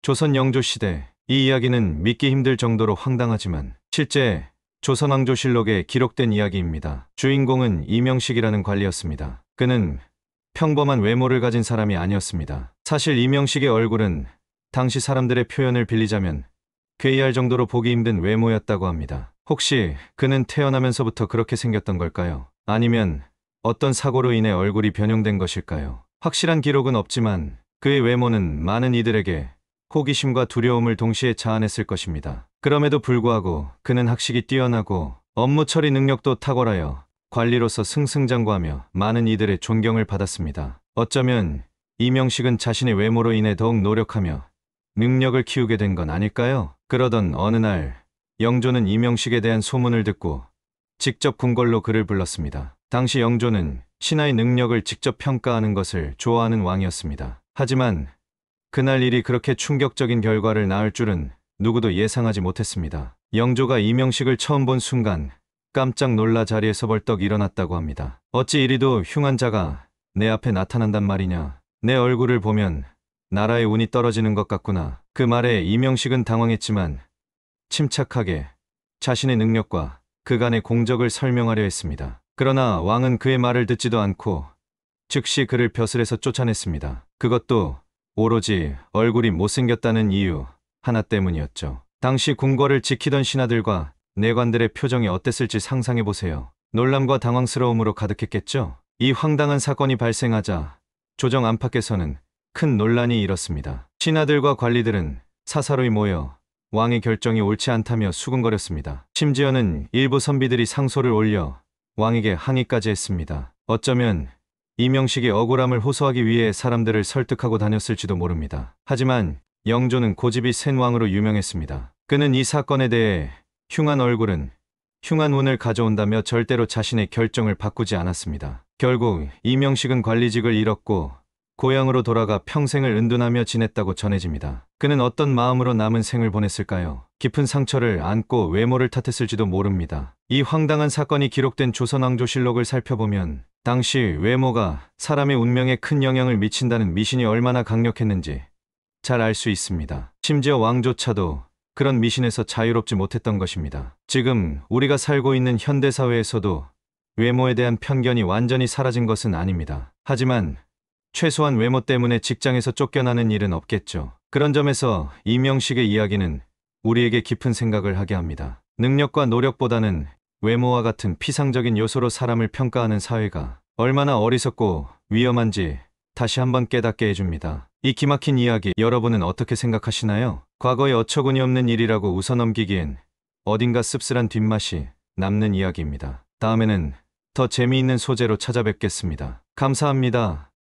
조선 영조 시대. 이 이야기는 믿기 힘들 정도로 황당하지만 실제 조선왕조실록에 기록된 이야기입니다. 주인공은 이명식이라는 관리였습니다. 그는 평범한 외모를 가진 사람이 아니었습니다. 사실 이명식의 얼굴은 당시 사람들의 표현을 빌리자면 괴이할 정도로 보기 힘든 외모였다고 합니다. 혹시 그는 태어나면서부터 그렇게 생겼던 걸까요? 아니면 어떤 사고로 인해 얼굴이 변형된 것일까요? 확실한 기록은 없지만 그의 외모는 많은 이들에게 호기심과 두려움을 동시에 자아냈을 것입니다. 그럼에도 불구하고 그는 학식이 뛰어나고 업무 처리 능력도 탁월하여 관리로서 승승장구하며 많은 이들의 존경을 받았습니다. 어쩌면 이명식은 자신의 외모로 인해 더욱 노력하며 능력을 키우게 된 건 아닐까요? 그러던 어느 날 영조는 이명식에 대한 소문을 듣고 직접 궁궐로 그를 불렀습니다. 당시 영조는 신하의 능력을 직접 평가하는 것을 좋아하는 왕이었습니다. 하지만 그날 일이 그렇게 충격적인 결과를 낳을 줄은 누구도 예상하지 못했습니다. 영조가 이명식을 처음 본 순간 깜짝 놀라 자리에서 벌떡 일어났다고 합니다. 어찌 이리도 흉한 자가 내 앞에 나타난단 말이냐. 내 얼굴을 보면 나라의 운이 떨어지는 것 같구나. 그 말에 이명식은 당황했지만 침착하게 자신의 능력과 그간의 공적을 설명하려 했습니다. 그러나 왕은 그의 말을 듣지도 않고 즉시 그를 벼슬에서 쫓아냈습니다. 그것도 오로지 얼굴이 못생겼다는 이유 하나 때문이었죠. 당시 궁궐을 지키던 신하들과 내관들의 표정이 어땠을지 상상해보세요. 놀람과 당황스러움으로 가득했겠죠. 이 황당한 사건이 발생하자 조정 안팎에서는 큰 논란이 일었습니다. 신하들과 관리들은 사사로이 모여 왕의 결정이 옳지 않다며 수군거렸습니다. 심지어는 일부 선비들이 상소를 올려 왕에게 항의까지 했습니다. 어쩌면 이명식이 억울함을 호소하기 위해 사람들을 설득하고 다녔을지도 모릅니다. 하지만 영조는 고집이 센 왕으로 유명했습니다. 그는 이 사건에 대해 흉한 얼굴은 흉한 운을 가져온다며 절대로 자신의 결정을 바꾸지 않았습니다. 결국 이명식은 관리직을 잃었고 고향으로 돌아가 평생을 은둔하며 지냈다고 전해집니다. 그는 어떤 마음으로 남은 생을 보냈을까요? 깊은 상처를 안고 외모를 탓했을지도 모릅니다. 이 황당한 사건이 기록된 조선왕조실록을 살펴보면 당시 외모가 사람의 운명에 큰 영향을 미친다는 미신이 얼마나 강력했는지 잘 알 수 있습니다. 심지어 왕조차도 그런 미신에서 자유롭지 못했던 것입니다. 지금 우리가 살고 있는 현대사회에서도 외모에 대한 편견이 완전히 사라진 것은 아닙니다. 하지만 최소한 외모 때문에 직장에서 쫓겨나는 일은 없겠죠. 그런 점에서 이명식의 이야기는 우리에게 깊은 생각을 하게 합니다. 능력과 노력보다는 외모와 같은 피상적인 요소로 사람을 평가하는 사회가 얼마나 어리석고 위험한지 다시 한번 깨닫게 해줍니다. 이 기막힌 이야기 여러분은 어떻게 생각하시나요? 과거의 어처구니 없는 일이라고 웃어넘기기엔 어딘가 씁쓸한 뒷맛이 남는 이야기입니다. 다음에는 더 재미있는 소재로 찾아뵙겠습니다. 감사합니다.